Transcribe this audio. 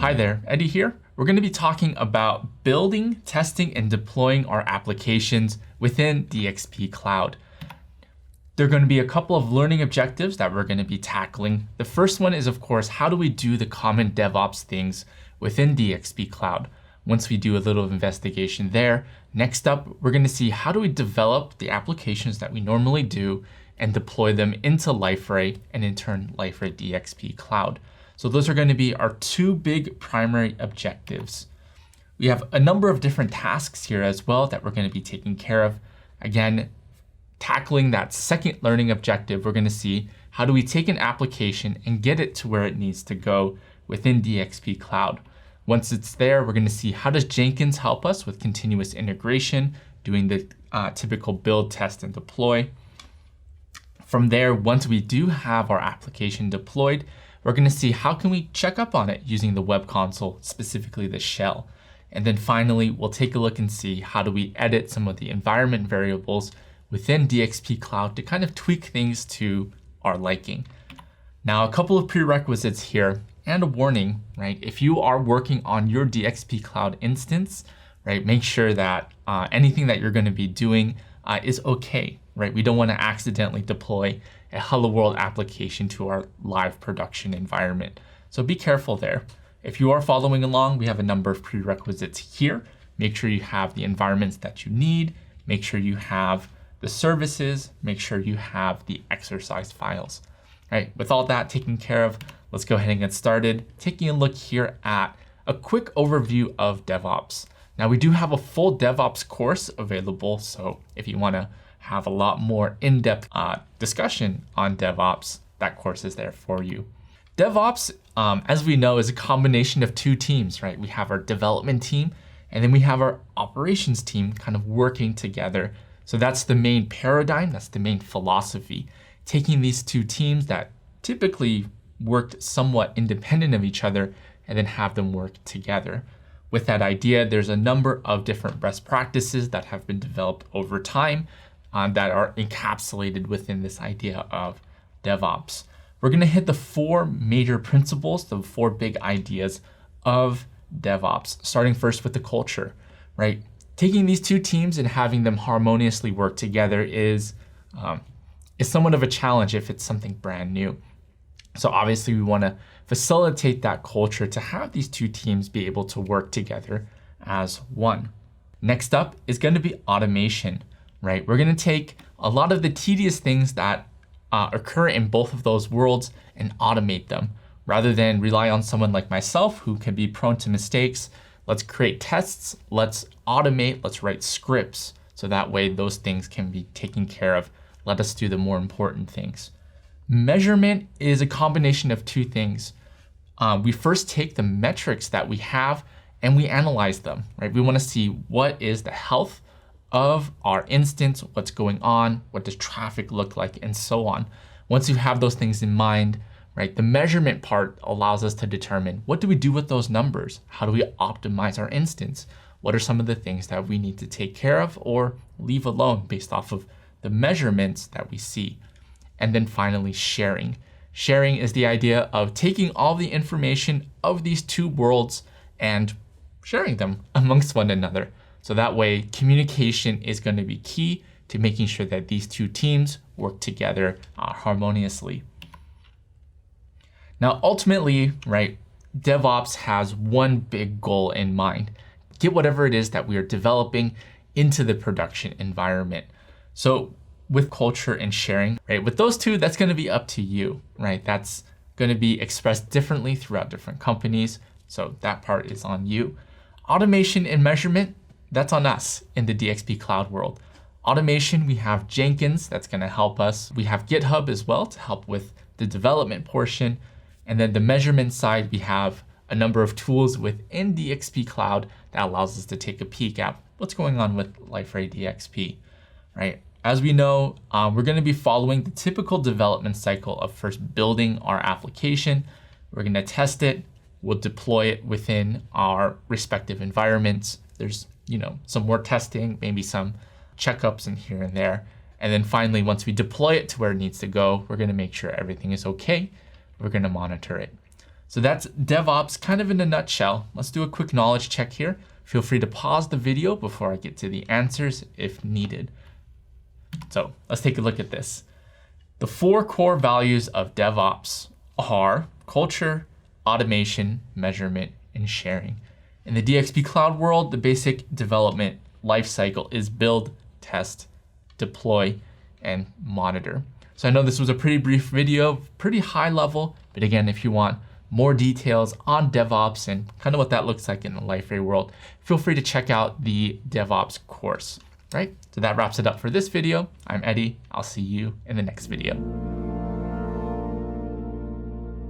Hi there, Eddie here. We're going to be talking about building, testing, and deploying our applications within DXP Cloud. There are going to be a couple of learning objectives that we're going to be tackling. The first one is, of course, how do we do the common DevOps things within DXP Cloud? Once we do a little investigation there, next up, we're going to see how do we develop the applications that we normally do and deploy them into Liferay and in turn, Liferay DXP Cloud. So those are going to be our two big primary objectives. We have a number of different tasks here as well that we're going to be taking care of. Again, tackling that second learning objective, we're going to see how do we take an application and get it to where it needs to go within DXP Cloud. Once it's there, we're going to see how does Jenkins help us with continuous integration, doing the typical build, test, and deploy. From there, once we do have our application deployed, we're going to see how can we check up on it using the web console, specifically the shell. And then finally, we'll take a look and see how do we edit some of the environment variables within DXP Cloud to kind of tweak things to our liking. Now, a couple of prerequisites here and a warning, right? If you are working on your DXP Cloud instance, right, make sure that anything that you're going to be doing is okay, right? We don't want to accidentally deploy a Hello World application to our live production environment. So be careful there. If you are following along, we have a number of prerequisites here. Make sure you have the environments that you need. Make sure you have the services. Make sure you have the exercise files. All right, with all that taken care of, let's go ahead and get started. Taking a look here at a quick overview of DevOps. Now we do have a full DevOps course available. So if you want to have a lot more in-depth discussion on DevOps, that course is there for you. DevOps, as we know, is a combination of two teams, right? We have our development team, and then we have our operations team kind of working together. So that's the main paradigm, that's the main philosophy. Taking these two teams that typically worked somewhat independent of each other and then have them work together. With that idea, there's a number of different best practices that have been developed over time that are encapsulated within this idea of DevOps. We're going to hit the four major principles, the four big ideas of DevOps, starting first with the culture, right? Taking these two teams and having them harmoniously work together is somewhat of a challenge if it's something brand new. So obviously we want to facilitate that culture to have these two teams be able to work together as one. Next up is going to be automation, right? We're going to take a lot of the tedious things that occur in both of those worlds and automate them. Rather than rely on someone like myself who can be prone to mistakes, let's create tests, let's automate, let's write scripts. So that way those things can be taken care of. Let us do the more important things. Measurement is a combination of two things. We first take the metrics that we have and we analyze them, right? We want to see what is the health of our instance, what's going on, what does traffic look like, and so on. Once you have those things in mind, right, the measurement part allows us to determine what do we do with those numbers? How do we optimize our instance? What are some of the things that we need to take care of or leave alone based off of the measurements that we see? And then finally, sharing. Sharing is the idea of taking all the information of these two worlds and sharing them amongst one another. So that way, communication is going to be key to making sure that these two teams work together harmoniously. Now, ultimately, right, DevOps has one big goal in mind. Get whatever it is that we are developing into the production environment. So with culture and sharing, right, with those two, that's going to be up to you, right? That's going to be expressed differently throughout different companies. So that part is on you. Automation and measurement, that's on us in the DXP Cloud world. Automation, we have Jenkins, that's going to help us. We have GitHub as well to help with the development portion. And then the measurement side, we have a number of tools within DXP Cloud that allows us to take a peek at what's going on with Liferay DXP, right? As we know, we're going to be following the typical development cycle of first building our application. We're going to test it. We'll deploy it within our respective environments. There's, some more testing, maybe some checkups in here and there. And then finally, once we deploy it to where it needs to go, we're going to make sure everything is okay. We're going to monitor it. So that's DevOps kind of in a nutshell. Let's do a quick knowledge check here. Feel free to pause the video before I get to the answers if needed. So let's take a look at this. The 4 core values of DevOps are culture, automation, measurement, and sharing. In the DXP Cloud world, the basic development lifecycle is build, test, deploy, and monitor. So I know this was a pretty brief video, pretty high level, but again, if you want more details on DevOps and kind of what that looks like in the Liferay world, feel free to check out the DevOps course, right? So that wraps it up for this video. I'm Eddie. I'll see you in the next video.